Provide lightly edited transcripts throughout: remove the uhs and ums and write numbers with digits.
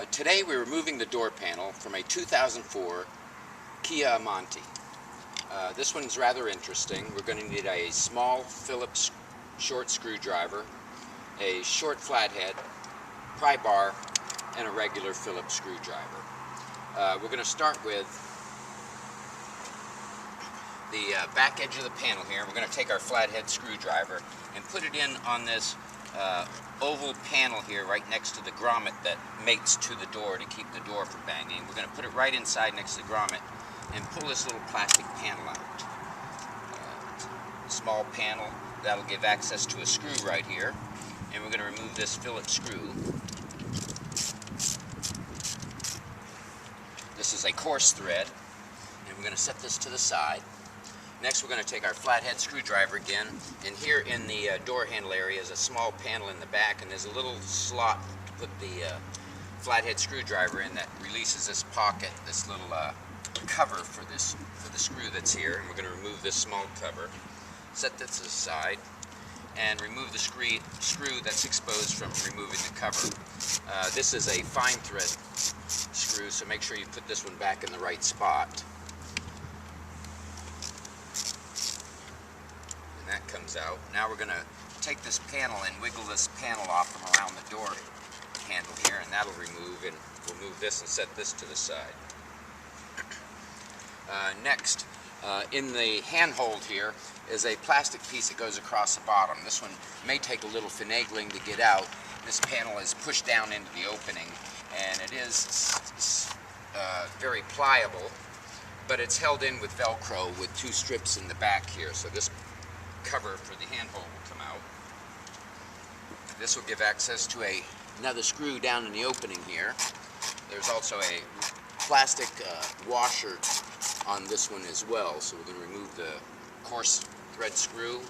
Today we're removing the door panel from a 2004 Kia Amanti. This one's rather interesting. We're going to need a small Phillips short screwdriver, a short flathead, pry bar, and a regular Phillips screwdriver. We're going to start with the back edge of the panel here. We're going to take our flathead screwdriver and put it in on this oval panel here right next to the grommet that mates to the door to keep the door from banging. We're going to put it right inside next to the grommet and pull this little plastic panel out. Small panel, that'll give access to a screw right here. And we're going to remove this Phillips screw. This is a coarse thread, and we're going to set this to the side. Next, we're going to take our flathead screwdriver again, and here in the door handle area is a small panel in the back, and there's a little slot to put the flathead screwdriver in that releases this pocket, this little cover for the screw that's here. And we're going to remove this small cover, set this aside, and remove the screw that's exposed from removing the cover. This is a fine thread screw, so make sure you put this one back in the right spot. That comes out. Now we're going to take this panel and wiggle this panel off from around the door handle here, and that'll remove, and we'll move this and set this to the side. Next, in the handhold here is a plastic piece that goes across the bottom. This one may take a little finagling to get out. This panel is pushed down into the opening, and it is very pliable, but it's held in with Velcro with two strips in the back here, so this cover for the handhold will come out. This will give access to another screw down in the opening here. There's also a plastic washer on this one as well, so we're going to remove the coarse thread screw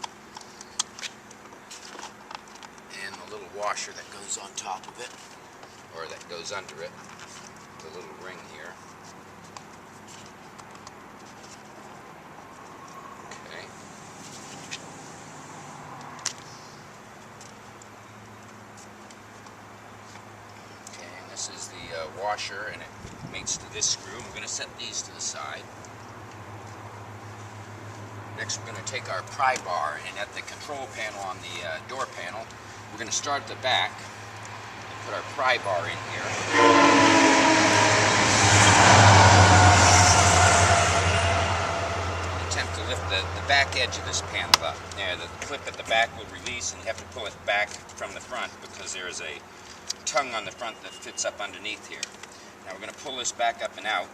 and the little washer that goes on top of it, or that goes under it, the little ring here. This is the washer, and it mates to this screw. We're going to set these to the side. Next, we're going to take our pry bar, and at the control panel on the door panel, we're going to start at the back and put our pry bar in here. Attempt to lift the back edge of this panel up. There, the clip at the back will release, and you have to pull it back from the front because there is a tongue on the front that fits up underneath here. Now we're going to pull this back up and out.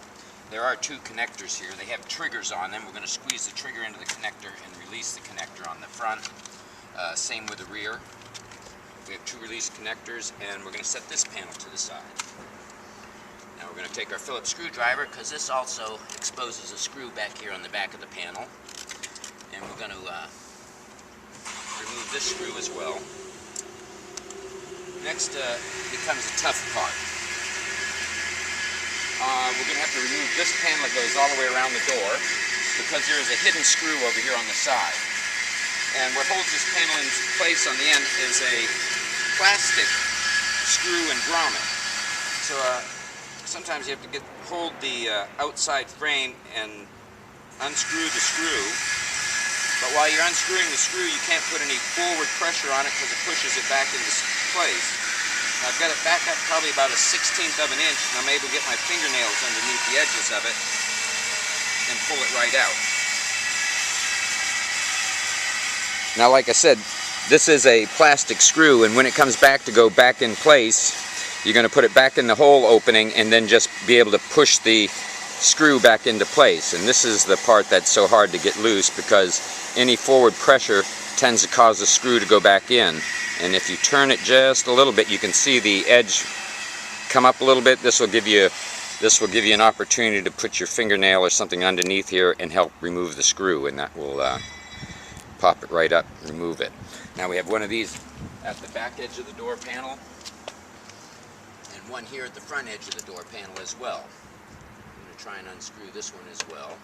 There are two connectors here. They have triggers on them. We're going to squeeze the trigger into the connector and release the connector on the front. Same with the rear. We have two release connectors, and we're going to set this panel to the side. Now we're going to take our Phillips screwdriver, because this also exposes a screw back here on the back of the panel, and we're going to remove this screw as well. Next becomes the tough part. We're going to have to remove this panel that goes all the way around the door, because there is a hidden screw over here on the side. And what holds this panel in place on the end is a plastic screw and grommet. So sometimes you have to hold the outside frame and unscrew the screw. But while you're unscrewing the screw, you can't put any forward pressure on it because it pushes it back into place. I've got it back up probably about a 1/16 of an inch, and I'm able to get my fingernails underneath the edges of it and pull it right out. Now, like I said, this is a plastic screw, and when it comes back to go back in place, you're going to put it back in the hole opening and then just be able to push the screw back into place. And this is the part that's so hard to get loose, because any forward pressure tends to cause the screw to go back in. And if you turn it just a little bit, you can see the edge come up a little bit. This will give you an opportunity to put your fingernail or something underneath here and help remove the screw, and that will pop it right up, remove it. Now we have one of these at the back edge of the door panel, and one here at the front edge of the door panel as well. I'm going to try and unscrew this one as well.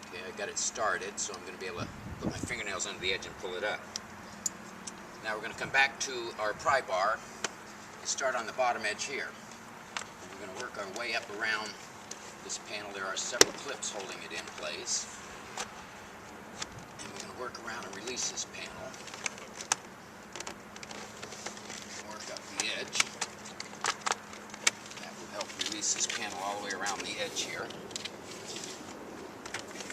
Okay, I got it started, so I'm going to be able to put my fingernails under the edge and pull it up. Now we're going to come back to our pry bar, start on the bottom edge here. And we're going to work our way up around this panel. There are several clips holding it in place. And we're going to work around and release this panel. Work up the edge. That will help release this panel all the way around the edge here.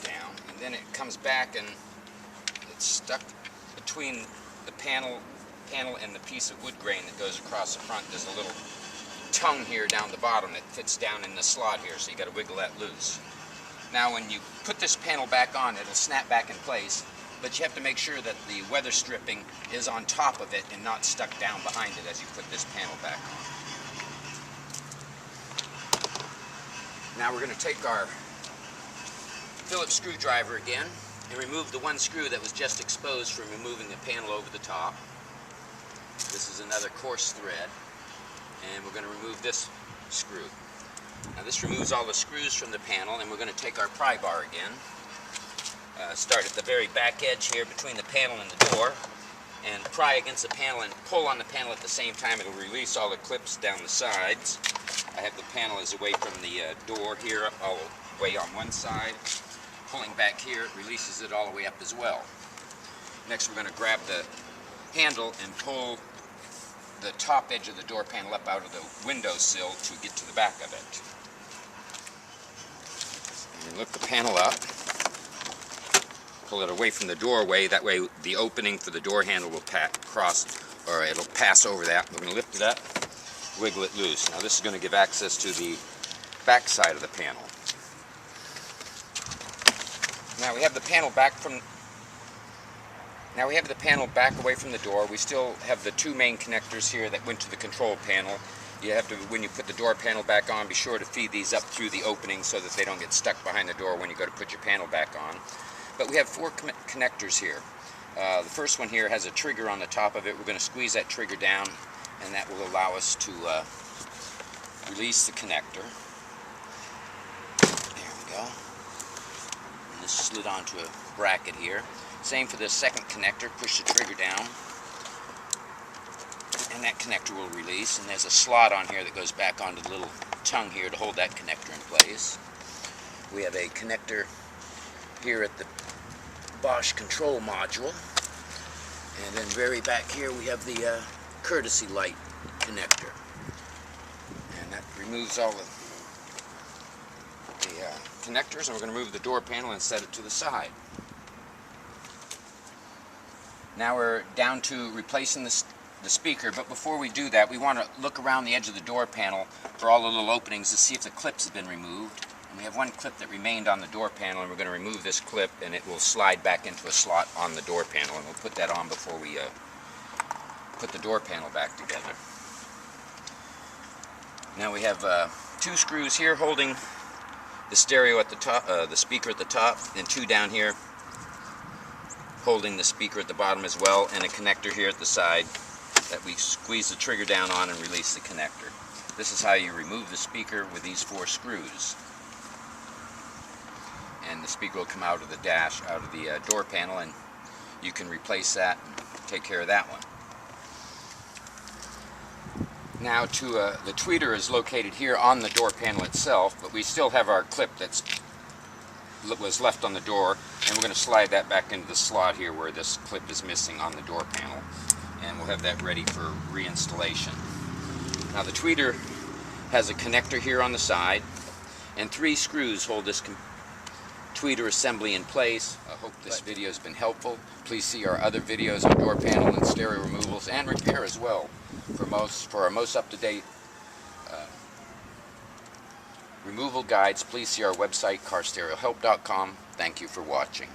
Down. And then it comes back and it's stuck between the panel and the piece of wood grain that goes across the front. There's a little tongue here down the bottom that fits down in the slot here, so you got to wiggle that loose. Now when you put this panel back on, it'll snap back in place, but you have to make sure that the weather stripping is on top of it and not stuck down behind it as you put this panel back on. Now we're going to take our Phillips screwdriver again and remove the one screw that was just exposed from removing the panel over the top. This is another coarse thread, and we're going to remove this screw. Now this removes all the screws from the panel, and we're going to take our pry bar again. Start at the very back edge here between the panel and the door, and pry against the panel and pull on the panel at the same time. It'll release all the clips down the sides. I have the panel as away from the door here, all the way on one side. Pulling back here, it releases it all the way up as well. Next we're going to grab the handle and pull the top edge of the door panel up out of the windowsill to get to the back of it. And lift the panel up, pull it away from the doorway, that way the opening for the door handle will it'll pass over that. We're going to lift it up, wiggle it loose. Now this is going to give access to the back side of the panel. Now we have the panel back away from the door. We still have the two main connectors here that went to the control panel. You have to, when you put the door panel back on, be sure to feed these up through the opening so that they don't get stuck behind the door when you go to put your panel back on. But we have four connectors here. The first one here has a trigger on the top of it. We're going to squeeze that trigger down, and that will allow us to release the connector. There we go. And this slid onto a bracket here. Same for the second connector. Push the trigger down, and that connector will release. And there's a slot on here that goes back onto the little tongue here to hold that connector in place. We have a connector here at the Bosch control module, and then very back here we have the courtesy light connector, and that removes all the connectors, and we're going to move the door panel and set it to the side. Now we're down to replacing the speaker, but before we do that, we want to look around the edge of the door panel for all the little openings to see if the clips have been removed. And we have one clip that remained on the door panel, and we're going to remove this clip, and it will slide back into a slot on the door panel, and we'll put that on before we put the door panel back together. Now we have two screws here holding the stereo at the top, the speaker at the top, and two down here holding the speaker at the bottom as well, and a connector here at the side that we squeeze the trigger down on and release the connector. This is how you remove the speaker with these four screws. And the speaker will come out of the dash, out of the door panel, and you can replace that and take care of that one. Now the tweeter is located here on the door panel itself, but we still have our clip that was left on the door, and we're going to slide that back into the slot here where this clip is missing on the door panel, and we'll have that ready for reinstallation. Now the tweeter has a connector here on the side, and three screws hold this tweeter assembly in place. I hope this video has been helpful. Please see our other videos on door panel and stereo removals and repair as well. For our most up-to-date removal guides, please see our website, carstereohelp.com. Thank you for watching.